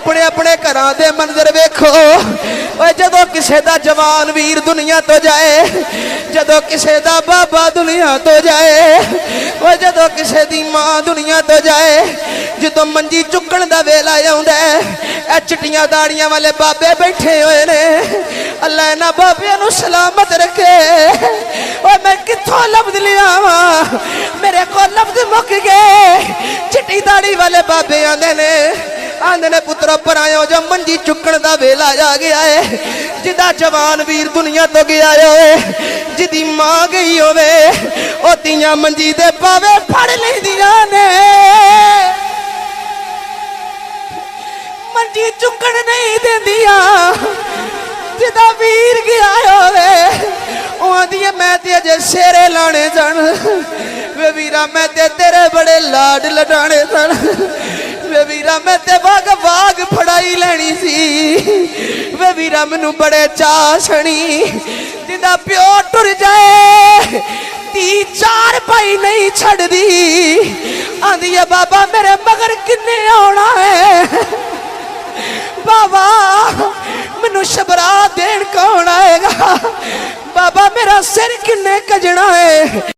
अपने अपने घरां दे मंजर वेखो। जदों किसे दा जवान वीर दुनिया तो जाए, जदों किसे दा बाबा दुनिया तो जाए, जदों किसे दी मां दुनिया तो जाए, जदों मंजी चुकण दा वेला आउंदा है, चिट्टियां दाड़ियां वाले बाबे बैठे हुए ने। अल्लाह इन्हां बाबियां नूं सलामत रखे। मैं कित्थों लफ्ज लियावा, मेरे को लफ्ज मुक गए। चिट्टी दाड़ी वाले बाबे आंदे ने पुत्रो पर आयो जो मंजी चुकण दा वेला आ गया है, जिदा जवान वीर दुनिया तो गया है, जिदी मां गई होवे ओ तियां मंजी दे पावे फड़ लैंदियां ने। मंजी चुकण नहीं देंदिया, जिदा वीर गया होवे ओ आंदियां मैं ते अजे शेरे लाने सन, वे वीरा मैं ते तेरे बड़े लाड लडाने सन, वे वीरा मैं ते वाग वाग फड़ाई लेनी सी, वे वीरा मैनू बड़े चाह सनी। जिदा प्यो टुर जाए ती चार पाई नहीं छड़ दी, आंदी है बाबा मेरे मगर किन्ने आना है, बाबा मैनू शबरा देन कौन आएगा, बाबा मेरा सिर किन्ने कजना है।